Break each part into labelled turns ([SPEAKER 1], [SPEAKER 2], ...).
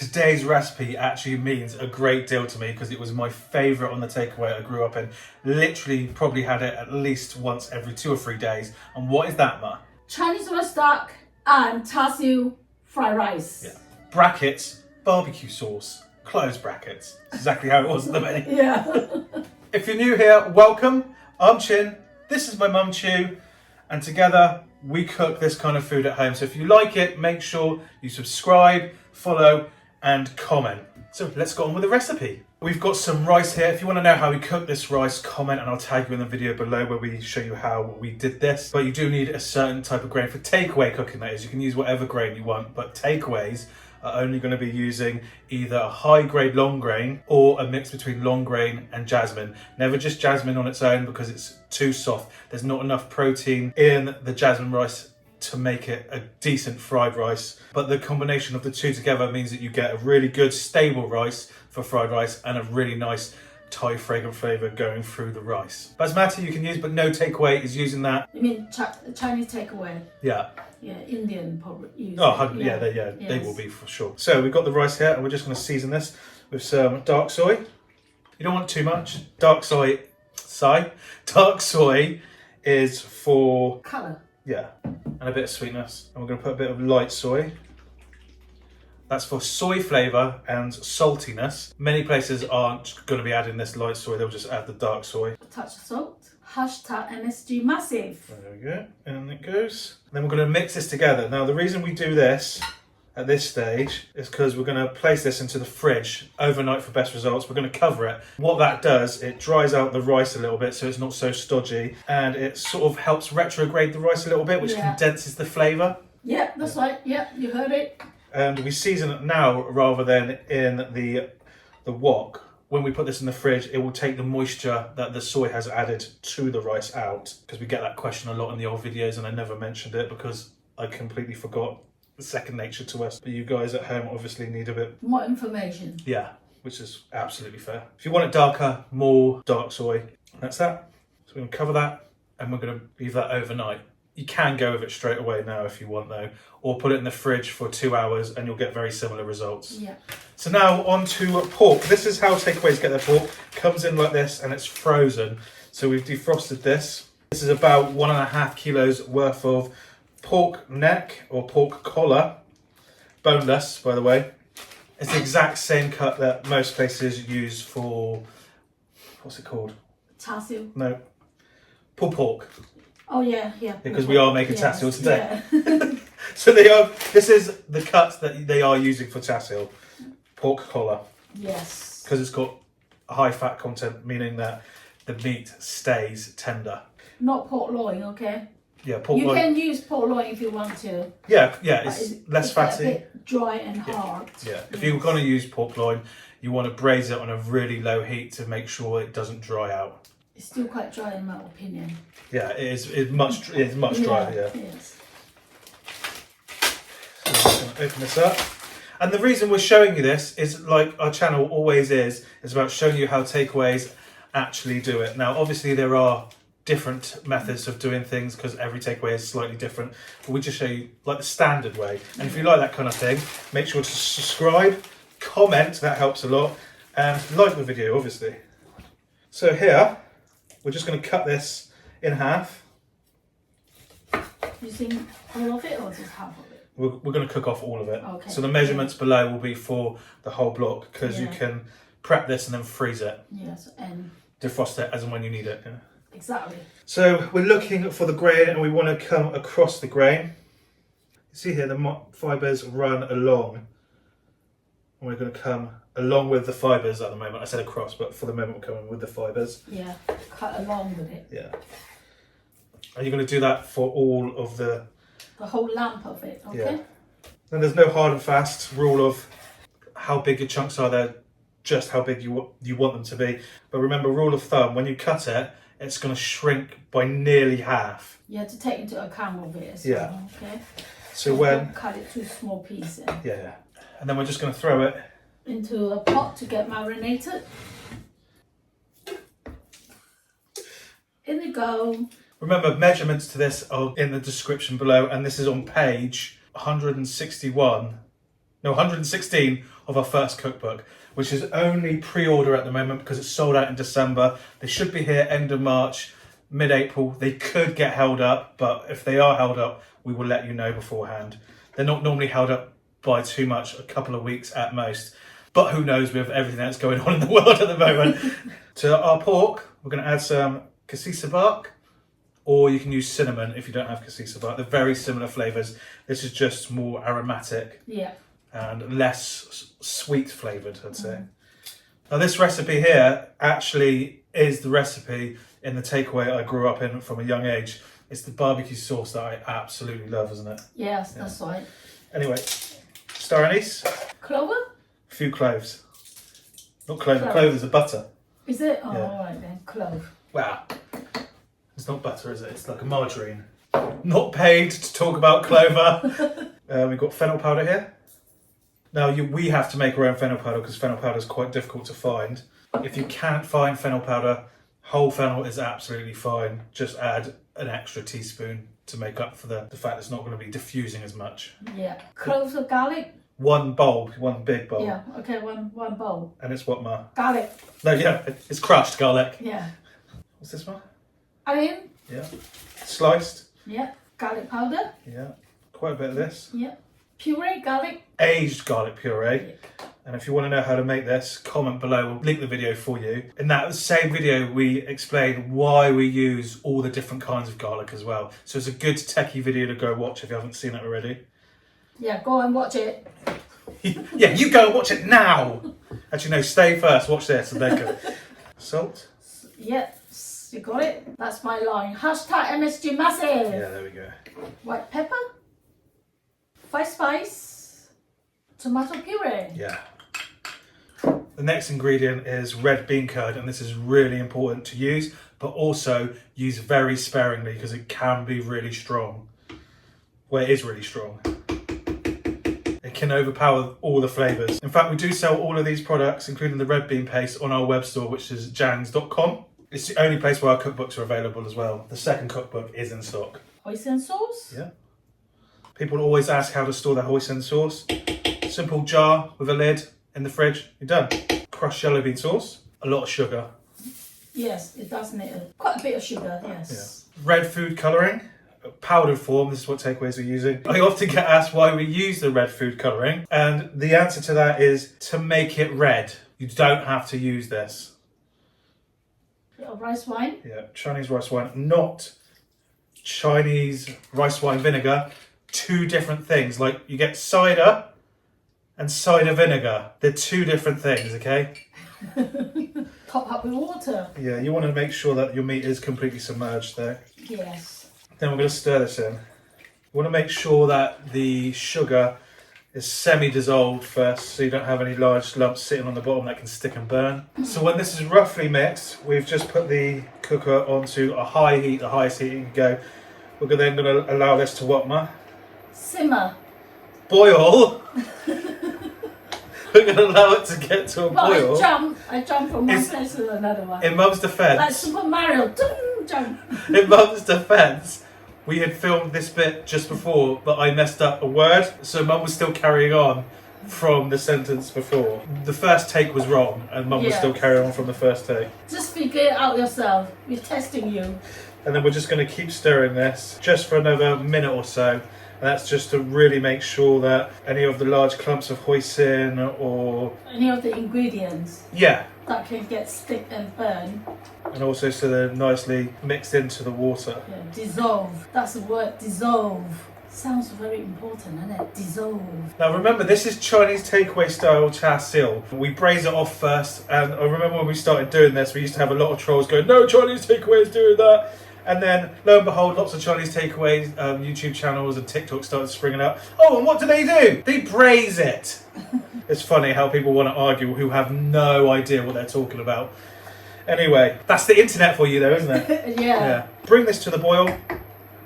[SPEAKER 1] Today's recipe actually means a great deal to me because it was my favourite on the takeaway I grew up in. Literally probably had it at least once every 2 or 3 days. And what is that, Ma?
[SPEAKER 2] Chinese roast duck and Char Siu fried rice.
[SPEAKER 1] Yeah. Brackets, barbecue sauce, close brackets. Exactly how it was at the menu.
[SPEAKER 2] Yeah.
[SPEAKER 1] If you're new here, welcome. I'm Chin. This is my mum Choo. And together we cook this kind of food at home. So if you like it, make sure you subscribe, follow and comment. So let's get on with the recipe. We've got some rice here. If you want to know how we cook this rice, comment and I'll tag you in the video below where we show you how we did this. But you do need a certain type of grain for takeaway cooking, that is. You can use whatever grain you want, but takeaways are only going to be using either a high grade long grain or a mix between long grain and jasmine. Never just jasmine on its own because it's too soft. There's not enough protein in the jasmine rice to make it a decent fried rice, but the combination of the two together means that you get a really good stable rice for fried rice and a really nice Thai fragrant flavour going through the rice. Basmati you can use, but no takeaway is using that.
[SPEAKER 2] You mean Chinese takeaway?
[SPEAKER 1] Yeah.
[SPEAKER 2] Yeah, Indian probably use.
[SPEAKER 1] Oh, yeah, they will be for sure. So we've got the rice here and we're just going to season this with some dark soy. You don't want too much. Dark soy is for
[SPEAKER 2] colour.
[SPEAKER 1] Yeah, and a bit of sweetness. And we're going to put a bit of light soy. That's for soy flavour and saltiness. Many places aren't going to be adding this light soy, they'll just add the dark soy.
[SPEAKER 2] A touch of salt. Hashtag MSG massive.
[SPEAKER 1] There we go, and it goes. And then we're going to mix this together. Now the reason we do this at this stage is because we're going to place this into the fridge overnight for best results. We're going to cover it. What that does, it dries out the rice a little bit so it's not so stodgy, and it sort of helps retrograde the rice a little bit, which condenses the flavour.
[SPEAKER 2] Yeah, that's right. Yeah, you heard it.
[SPEAKER 1] And we season it now rather than in the wok. When we put this in the fridge, it will take the moisture that the soy has added to the rice out, because we get that question a lot in the old videos and I never mentioned it because I completely forgot. It's second nature to us, but you guys at home obviously need a bit
[SPEAKER 2] more information.
[SPEAKER 1] Yeah, which is absolutely fair. If you want it darker, more dark soy. That's that. So we're going to cover that and we're going to leave that overnight. You can go with it straight away now if you want though, or put it in the fridge for 2 hours and you'll get very similar results.
[SPEAKER 2] Yeah.
[SPEAKER 1] So now on to pork. This is how takeaways get their pork. Comes in like this and it's frozen. So we've defrosted this. This is about 1.5 kilos worth of pork neck or pork collar, boneless by the way. It's the exact same cut that most places use for, what's it called?
[SPEAKER 2] Char Siu.
[SPEAKER 1] No, pulled pork.
[SPEAKER 2] Oh yeah.
[SPEAKER 1] Because we are making char siu today.
[SPEAKER 2] Yeah.
[SPEAKER 1] So this is the cut that they are using for char siu, pork collar.
[SPEAKER 2] Yes.
[SPEAKER 1] Because it's got a high fat content, meaning that the meat stays tender.
[SPEAKER 2] Not pork loin, okay?
[SPEAKER 1] Yeah, pork loin.
[SPEAKER 2] You can use pork loin if you want to.
[SPEAKER 1] Yeah, it's less fatty.
[SPEAKER 2] A bit dry and hard.
[SPEAKER 1] Yeah, if you're going to use pork loin, you want to braise it on a really low heat to make sure it doesn't dry out.
[SPEAKER 2] It's still quite dry in my opinion.
[SPEAKER 1] Yeah, it's much drier. Yeah.
[SPEAKER 2] Yes.
[SPEAKER 1] So I'm just going to open this up. And the reason we're showing you this is, like our channel always is about showing you how takeaways actually do it. Now, obviously there are different methods of doing things because every takeaway is slightly different, but we just show you like the standard way. And if you like that kind of thing, make sure to subscribe, comment, that helps a lot, and like the video obviously. So here we're just going to cut this in half.
[SPEAKER 2] Using all of it or just half of it?
[SPEAKER 1] We're going to cook off all of it.
[SPEAKER 2] Okay.
[SPEAKER 1] So the measurements below will be for the whole block because you can prep this and then freeze it.
[SPEAKER 2] Yes, and
[SPEAKER 1] defrost it as and when you need it. Yeah.
[SPEAKER 2] Exactly.
[SPEAKER 1] So we're looking for the grain and we want to come across the grain. You see here the fibres run along. And we're going to come along with the fibres at the moment. I said across, but for the moment we're coming with the fibres.
[SPEAKER 2] Yeah, cut along with it.
[SPEAKER 1] Yeah. Are you going to do that for all of the
[SPEAKER 2] whole lump of it, okay?
[SPEAKER 1] Yeah. Then there's no hard and fast rule of how big your chunks are. They're just how big you want them to be. But remember, rule of thumb, when you cut it, it's going to shrink by nearly half.
[SPEAKER 2] You have to take into account of it as well, okay?
[SPEAKER 1] So when
[SPEAKER 2] don't cut it to small pieces.
[SPEAKER 1] Yeah. And then we're just going to throw it
[SPEAKER 2] into a pot to get marinated. In you go.
[SPEAKER 1] Remember, measurements to this are in the description below, and this is on page 161 No, 116 of our first cookbook, which is only pre-order at the moment because it's sold out in December. They should be here end of March, mid-April. They could get held up, but if they are held up, we will let you know beforehand. They're not normally held up by too much, a couple of weeks at most. But who knows with everything that's going on in the world at the moment. To our pork, we're going to add some cassia bark, or you can use cinnamon if you don't have cassia bark. They're very similar flavours. This is just more aromatic.
[SPEAKER 2] Yeah.
[SPEAKER 1] And less sweet flavoured, I'd say. Now this recipe here actually is the recipe in the takeaway I grew up in from a young age. It's the barbecue sauce that I absolutely love, isn't it?
[SPEAKER 2] Yes, that's right.
[SPEAKER 1] Anyway, star anise,
[SPEAKER 2] Clover?
[SPEAKER 1] a few cloves. Not clover, cloves are butter.
[SPEAKER 2] Is it? Oh,
[SPEAKER 1] Yeah.
[SPEAKER 2] all right then. Clove.
[SPEAKER 1] Wow. It's not butter, is it? It's like a margarine. Not paid to talk about clover. We've got fennel powder here. Now, we have to make our own fennel powder because fennel powder is quite difficult to find. If you can't find fennel powder, whole fennel is absolutely fine. Just add an extra teaspoon to make up for the fact it's not going to be diffusing as much.
[SPEAKER 2] Yeah. Cloves of garlic?
[SPEAKER 1] One bowl, one big bowl.
[SPEAKER 2] Yeah, okay, one bowl.
[SPEAKER 1] And it's what, Ma?
[SPEAKER 2] Garlic.
[SPEAKER 1] No, yeah, it's crushed garlic.
[SPEAKER 2] Yeah.
[SPEAKER 1] What's this, Ma?
[SPEAKER 2] Onion?
[SPEAKER 1] Yeah. Sliced?
[SPEAKER 2] Yeah. Garlic powder?
[SPEAKER 1] Yeah. Quite a bit of this.
[SPEAKER 2] Yeah. Puree garlic?
[SPEAKER 1] Aged garlic puree.
[SPEAKER 2] Yeah.
[SPEAKER 1] And if you want to know how to make this, comment below. We'll link the video for you. In that same video, we explain why we use all the different kinds of garlic as well. So it's a good techie video to go watch if you haven't seen it already.
[SPEAKER 2] Yeah, go and watch it.
[SPEAKER 1] Yeah, you go and watch it now. Actually, no, stay first. Watch this and then go. Salt.
[SPEAKER 2] Yeah, you got it. That's my line. Hashtag MSG Massive.
[SPEAKER 1] Yeah, there we go.
[SPEAKER 2] White pepper. 5 spice. Tomato puree.
[SPEAKER 1] Yeah. The next ingredient is red bean curd, and this is really important to use, but also use very sparingly because it can be really strong. Well, it is really strong. It can overpower all the flavours. In fact, we do sell all of these products, including the red bean paste, on our web store, which is jangs.com. It's the only place where our cookbooks are available as well. The second cookbook is in stock.
[SPEAKER 2] Hoisin sauce.
[SPEAKER 1] Yeah. People always ask how to store their hoisin sauce. Simple jar with a lid in the fridge. You're done. Crushed yellow bean sauce. A lot of sugar.
[SPEAKER 2] Yes, it does need quite a bit of sugar, yes.
[SPEAKER 1] Yeah. Red food colouring. Powdered form, this is what takeaways are using. I often get asked why we use the red food colouring, and the answer to that is to make it red. You don't have to use this.
[SPEAKER 2] Bit of rice wine.
[SPEAKER 1] Yeah, Chinese rice wine, not Chinese rice wine vinegar. Two different things. Like you get cider and cider vinegar. They're two different things, okay?
[SPEAKER 2] Top up with water.
[SPEAKER 1] Yeah, you want to make sure that your meat is completely submerged there.
[SPEAKER 2] Yes.
[SPEAKER 1] Then we're going to stir this in. You want to make sure that the sugar is semi-dissolved first, so you don't have any large lumps sitting on the bottom that can stick and burn. So when this is roughly mixed, we've just put the cooker onto a high heat, the highest heat you can go. We're then going to allow this to what, Ma?
[SPEAKER 2] Simmer.
[SPEAKER 1] Boil. We're going to allow it to get to a boil.
[SPEAKER 2] I jump from one place to another one.
[SPEAKER 1] In Mum's defence.
[SPEAKER 2] Like Super Mario. Jump.
[SPEAKER 1] In Mum's defence, we had filmed this bit just before, but I messed up a word, so Mum was still carrying on from the sentence before. The first take was wrong, and Mum was still carrying on from the first take.
[SPEAKER 2] Just figure it out yourself. We're testing you.
[SPEAKER 1] And then we're just going to keep stirring this just for another minute or so. And that's just to really make sure that any of the large clumps of hoisin or...
[SPEAKER 2] Any of the ingredients
[SPEAKER 1] Yeah.
[SPEAKER 2] that can get stick and burn.
[SPEAKER 1] And also so they're nicely mixed into the water.
[SPEAKER 2] Yeah, dissolve. That's the word, dissolve. Sounds very important, doesn't it? Dissolve.
[SPEAKER 1] Now remember, this is Chinese takeaway style Char Siu. We braise it off first, and I remember when we started doing this, we used to have a lot of trolls going, no Chinese takeaways doing that. And then, lo and behold, lots of Chinese takeaways, YouTube channels and TikTok started springing up. Oh, and what do? They braise it. It's funny how people want to argue who have no idea what they're talking about. Anyway, that's the internet for you though, isn't it?
[SPEAKER 2] Yeah.
[SPEAKER 1] Bring this to the boil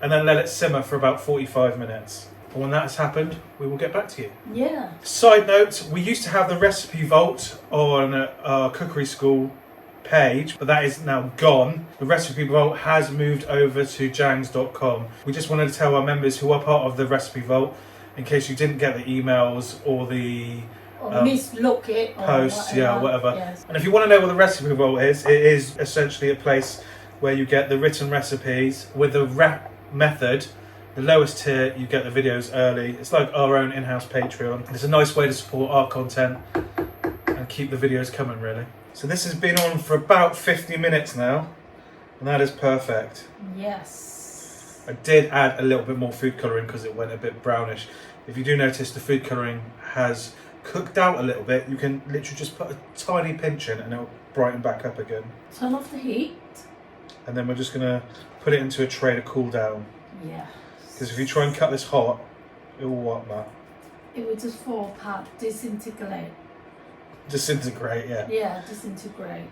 [SPEAKER 1] and then let it simmer for about 45 minutes. And when that has happened, we will get back to you.
[SPEAKER 2] Yeah.
[SPEAKER 1] Side note, we used to have the recipe vault on our cookery school page, but that is now gone. The recipe vault has moved over to jangs.com. We just wanted to tell our members who are part of the recipe vault in case you didn't get the emails or the
[SPEAKER 2] Or mislook it. Or
[SPEAKER 1] posts, whatever.
[SPEAKER 2] Yes.
[SPEAKER 1] And if you want to know what the recipe vault is, it is essentially a place where you get the written recipes with the wrap method. The lowest tier, you get the videos early. It's like our own in-house Patreon. It's a nice way to support our content and keep the videos coming, really. So this has been on for about 50 minutes now, and that is perfect.
[SPEAKER 2] Yes.
[SPEAKER 1] I did add a little bit more food colouring because it went a bit brownish. If you do notice, the food colouring has cooked out a little bit. You can literally just put a tiny pinch in and it'll brighten back up again.
[SPEAKER 2] Turn off the heat. And
[SPEAKER 1] then we're just going to put it into a tray to cool down.
[SPEAKER 2] Yeah.
[SPEAKER 1] Because if you try and cut this hot, it will what, Matt?
[SPEAKER 2] It will just fall apart, disintegrate.
[SPEAKER 1] Disintegrate, yeah.
[SPEAKER 2] Yeah, disintegrate.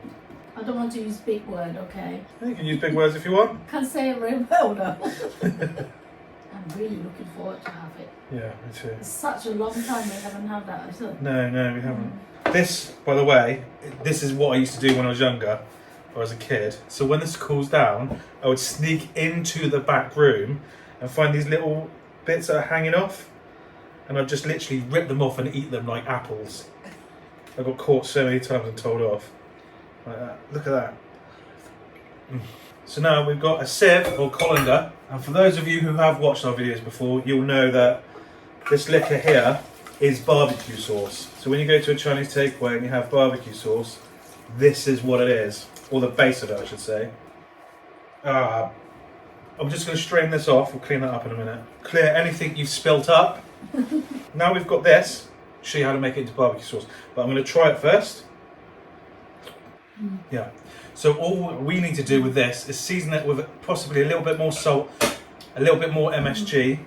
[SPEAKER 2] I don't want to use big word, okay?
[SPEAKER 1] You can use big words if you want.
[SPEAKER 2] Can't say it very well though. I'm really looking forward to have it.
[SPEAKER 1] Yeah, me too.
[SPEAKER 2] It's such a long time we haven't had that, is it?
[SPEAKER 1] No, we haven't. This, by the way, this is what I used to do when I was younger, or as a kid. So when this cools down, I would sneak into the back room and find these little bits that are hanging off, and I'd just literally rip them off and eat them like apples. I got caught so many times and told off. Like that. Look at that. So now we've got a sieve or colander, and for those of you who have watched our videos before, you'll know that this liquor here is barbecue sauce. So when you go to a Chinese takeaway and you have barbecue sauce, this is what it is, or the base of it, I should say. I'm just going to strain this off. We'll clean that up in a minute. Clear anything you've spilt up. Now we've got this. Show you how to make it into barbecue sauce, but I'm going to try it first. Yeah. So all we need to do with this is season it with possibly a little bit more salt, a little bit more MSG.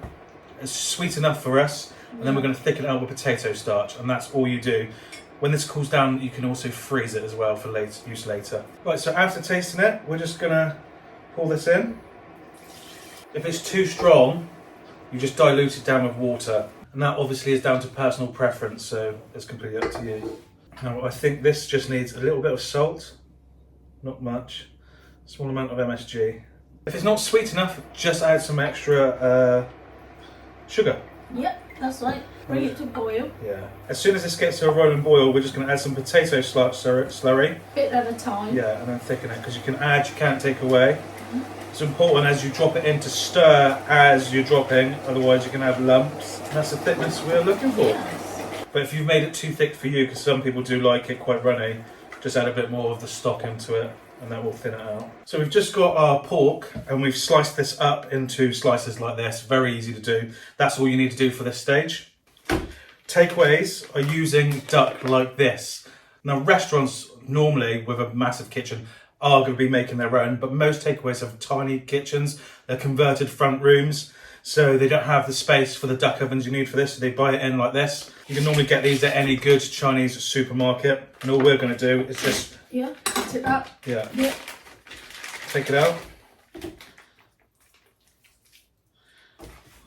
[SPEAKER 1] It's sweet enough for us, and then we're going to thicken it out with potato starch, and that's all you do. When this cools down, you can also freeze it as well for use later. Right, so after tasting it, we're just going to pour this in. If it's too strong, you just dilute it down with water. And that obviously is down to personal preference, so it's completely up to you. Now I think this just needs a little bit of salt, not much, small amount of MSG. If it's not sweet enough, just add some extra sugar.
[SPEAKER 2] Yep, that's right. Bring it to boil.
[SPEAKER 1] Yeah. As soon as this gets to a rolling boil, we're just going to add some potato slurry.
[SPEAKER 2] Bit at a time.
[SPEAKER 1] Yeah, and then thicken it, because you can add, you can't take away. It's important as you drop it in to stir as you're dropping, otherwise you can have lumps. And that's the thickness we're looking for.
[SPEAKER 2] Yes.
[SPEAKER 1] But if you've made it too thick for you, because some people do like it quite runny, just add a bit more of the stock into it and that will thin it out. So we've just got our pork and we've sliced this up into slices like this. Very easy to do. That's all you need to do for this stage. Takeaways are using duck like this. Now restaurants normally with a massive kitchen are going to be making their own, but most takeaways have tiny kitchens. They're converted front rooms, so they don't have the space for the duck ovens you need for this, so they buy it in like this. You can normally get these at any good Chinese supermarket, and all we're going to do is just...
[SPEAKER 2] Yeah, cut it up.
[SPEAKER 1] Yeah.
[SPEAKER 2] Yeah.
[SPEAKER 1] Take it out.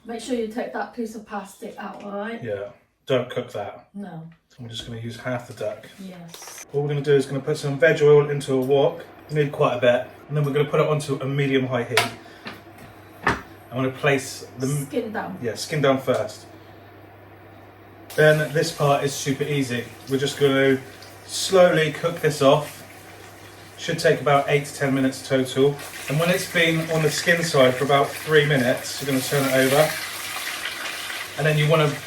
[SPEAKER 2] Make sure you take that piece of plastic out, alright?
[SPEAKER 1] Yeah. Don't cook that.
[SPEAKER 2] No.
[SPEAKER 1] I'm just going to use half the duck.
[SPEAKER 2] Yes.
[SPEAKER 1] What we're going to do is going to put some veg oil into a wok. You need quite a bit. And then we're going to put it onto a medium-high heat. I'm going to place the...
[SPEAKER 2] Skin down.
[SPEAKER 1] Yeah, skin down first. Then this part is super easy. We're just going to slowly cook this off. Should take about 8 to 10 minutes total. And when it's been on the skin side for about 3 minutes, you're going to turn it over. And then you want to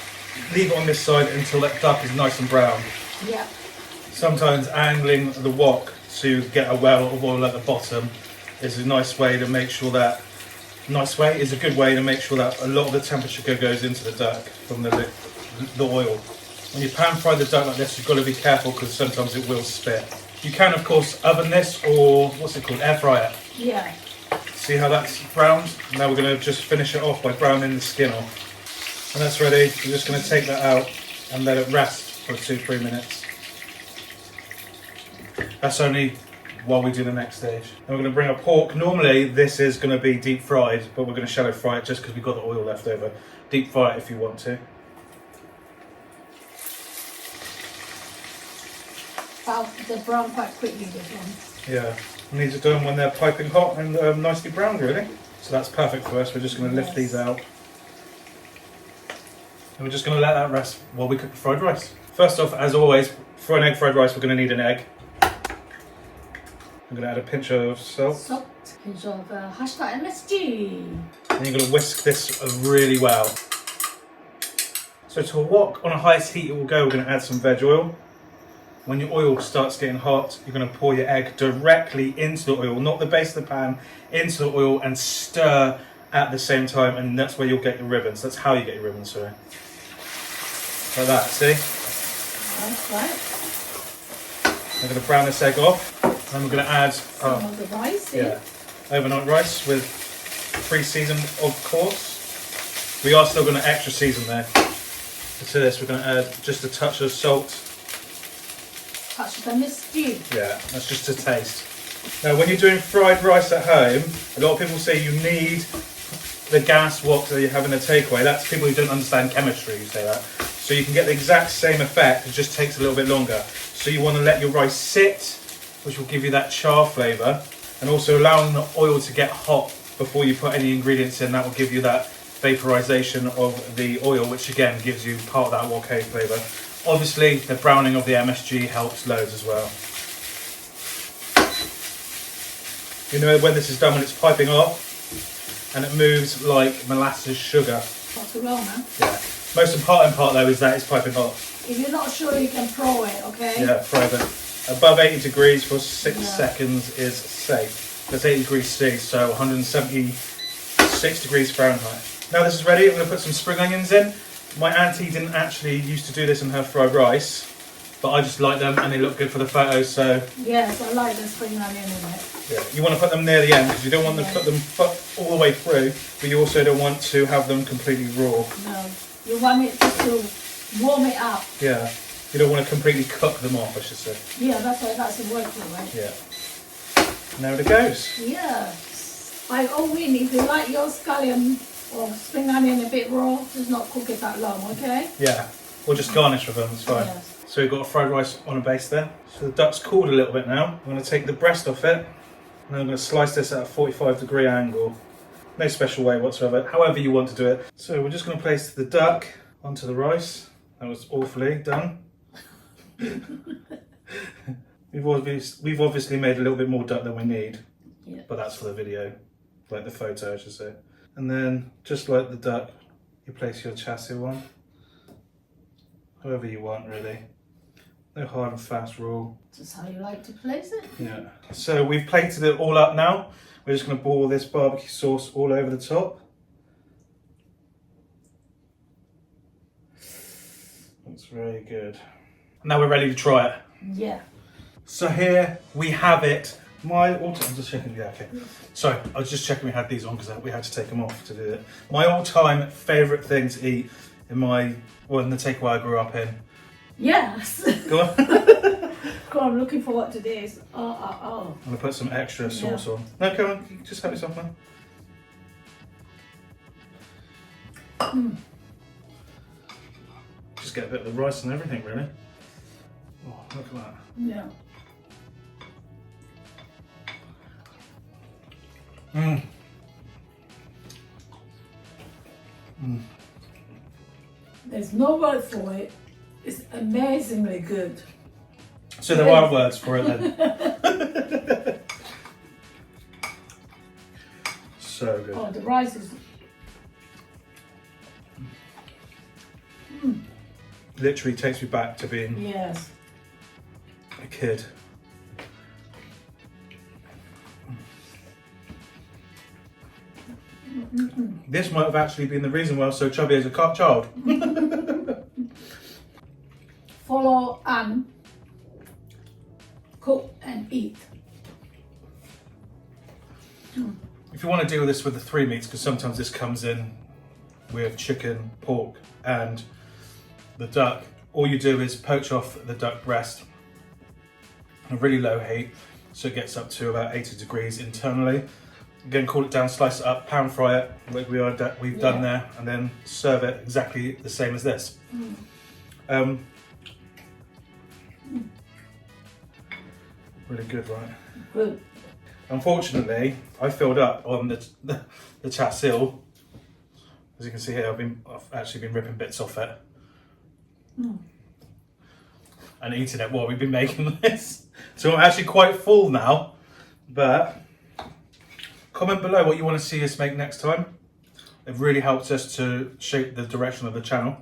[SPEAKER 1] leave it on this side until that duck is nice and brown.
[SPEAKER 2] Yeah.
[SPEAKER 1] Sometimes angling the wok to get a well of oil at the bottom is a nice way to make sure that... is a good way to make sure that a lot of the temperature goes into the duck from the oil. When you pan fry the duck like this, you've got to be careful because sometimes it will spit. You can of course oven this or what's it called, air fry it.
[SPEAKER 2] Yeah.
[SPEAKER 1] See how that's browned? Now we're going to just finish it off by browning the skin off. And that's ready. We're just going to take that out and let it rest for 2-3 minutes. That's only while we do the next stage. And we're going to bring our pork. Normally this is going to be deep fried, but we're going to shallow fry it just because we've got the oil left over. Deep fry it if you want to.
[SPEAKER 2] Wow, they brown quite quickly, this one.
[SPEAKER 1] Yeah, and these are done when they're piping hot and nicely browned really. So that's perfect for us. We're just going to lift these out. And we're just going to let that rest while we cook the fried rice. First off, as always, for an egg fried rice, we're going to need an egg. I'm going to add a pinch of salt.
[SPEAKER 2] Salt, pinch of hashtag MSG.
[SPEAKER 1] And you're going to whisk this really well. So to a wok on a highest heat it will go, we're going to add some veg oil. When your oil starts getting hot, you're going to pour your egg directly into the oil, not the base of the pan, into the oil and stir at the same time, and that's where you'll get your ribbons. That's how you get your ribbons, sorry. Like that, see?
[SPEAKER 2] That's right.
[SPEAKER 1] I'm going to brown this egg off, and we're going to add
[SPEAKER 2] some of the rice in.
[SPEAKER 1] overnight rice with pre-seasoned, of course. We are still going to extra season there. To this, we're going to add just a touch of salt.
[SPEAKER 2] Touch of MSG.
[SPEAKER 1] Yeah, that's just to taste. Now, when you're doing fried rice at home, a lot of people say you need the gas wok that you have in a takeaway. That's people who don't understand chemistry who say that. So you can get the exact same effect, it just takes a little bit longer. So you want to let your rice sit, which will give you that char flavour, and also allowing the oil to get hot before you put any ingredients in. That will give you that vaporization of the oil, which again gives you part of that Watchet flavour. Obviously, the browning of the MSG helps loads as well. You know when this is done, when it's piping off and it moves like molasses sugar.
[SPEAKER 2] That's well, man.
[SPEAKER 1] Yeah. Most important part though is that it's piping hot.
[SPEAKER 2] If you're not sure, you can throw it, okay?
[SPEAKER 1] Yeah, throw it. Above 80 degrees for 6 seconds is safe. That's 80 degrees C, so 176 degrees Fahrenheit. Now this is ready, I'm going to put some spring onions in. My auntie didn't actually used to do this in her fried rice, but I just like them and they look good for the photos, so...
[SPEAKER 2] Yes, I like the spring onion in it.
[SPEAKER 1] Yeah, you want to put them near the end because you don't want to put them all the way through, but you also don't want to have them completely raw.
[SPEAKER 2] No, you want it just to warm it up.
[SPEAKER 1] Yeah, you don't want to completely cook them off, I should say.
[SPEAKER 2] Yeah, that's the word for it.
[SPEAKER 1] Yeah. Now it goes.
[SPEAKER 2] Yeah. By all means, if you like your scallion or spring onion a bit raw, just not cook it that long, okay?
[SPEAKER 1] Yeah, or just garnish with them, it's fine.
[SPEAKER 2] Yes.
[SPEAKER 1] So we've got a fried rice on a base there. So the duck's cooled a little bit now. I'm going to take the breast off it, and then I'm going to slice this at a 45-degree angle. No special way whatsoever, however you want to do it. So we're just going to place the duck onto the rice. That was awfully done. We've obviously made a little bit more duck than we need, but that's for the video, like the photo I should say. And then, just like the duck, you place your Char Siu on, however you want really. No hard and fast rule.
[SPEAKER 2] Just how you like to place it.
[SPEAKER 1] Yeah. So we've plated it all up now. We're just going to pour this barbecue sauce all over the top. Looks very good. Now we're ready to try it.
[SPEAKER 2] Yeah.
[SPEAKER 1] So here we have it. I'm just checking. Yeah, okay. Sorry, I was just checking we had these on because we had to take them off to do it. My all-time favourite thing to eat in the takeaway I grew up in.
[SPEAKER 2] Yes.
[SPEAKER 1] Go on.
[SPEAKER 2] Go on, I'm looking forward to this. Oh.
[SPEAKER 1] I'm going to put some extra sauce on. No, come on, you just help yourself now. Just get a bit of the rice and everything, really. Oh, look at that.
[SPEAKER 2] Yeah. There's no word for it. It's amazingly good.
[SPEAKER 1] So there are words for it then. So good.
[SPEAKER 2] Oh, the rice is...
[SPEAKER 1] Literally takes me back to being a kid. This might have actually been the reason why I was so chubby as a child.
[SPEAKER 2] Follow and cook and eat.
[SPEAKER 1] If you want to deal this with the 3 meats, because sometimes this comes in with chicken, pork and the duck, all you do is poach off the duck breast on a really low heat so it gets up to about 80 degrees internally. Again, cool it down, slice it up, pan fry it like we've done there, and then serve it exactly the same as this. Really good, right?
[SPEAKER 2] Good.
[SPEAKER 1] Unfortunately, I filled up on the Char Siu, As you can see here, I've actually been ripping bits off it. And eating it while we've been making this. So I'm actually quite full now. But comment below what you want to see us make next time. It really helps us to shape the direction of the channel.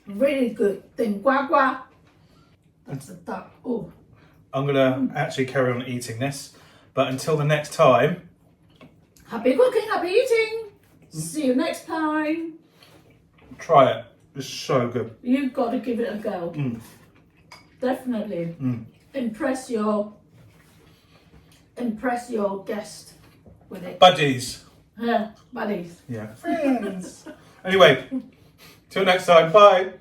[SPEAKER 2] Really good thing. Gua gua. That's the duck. Oh.
[SPEAKER 1] I'm going to actually carry on eating this. But until the next time.
[SPEAKER 2] Happy cooking, happy eating. See you next time.
[SPEAKER 1] Try it. It's so good.
[SPEAKER 2] You've got to give it a go. Definitely. Impress your guest with it.
[SPEAKER 1] Buddies.
[SPEAKER 2] Yeah, buddies.
[SPEAKER 1] Yeah. Friends. Anyway, till next time. Bye.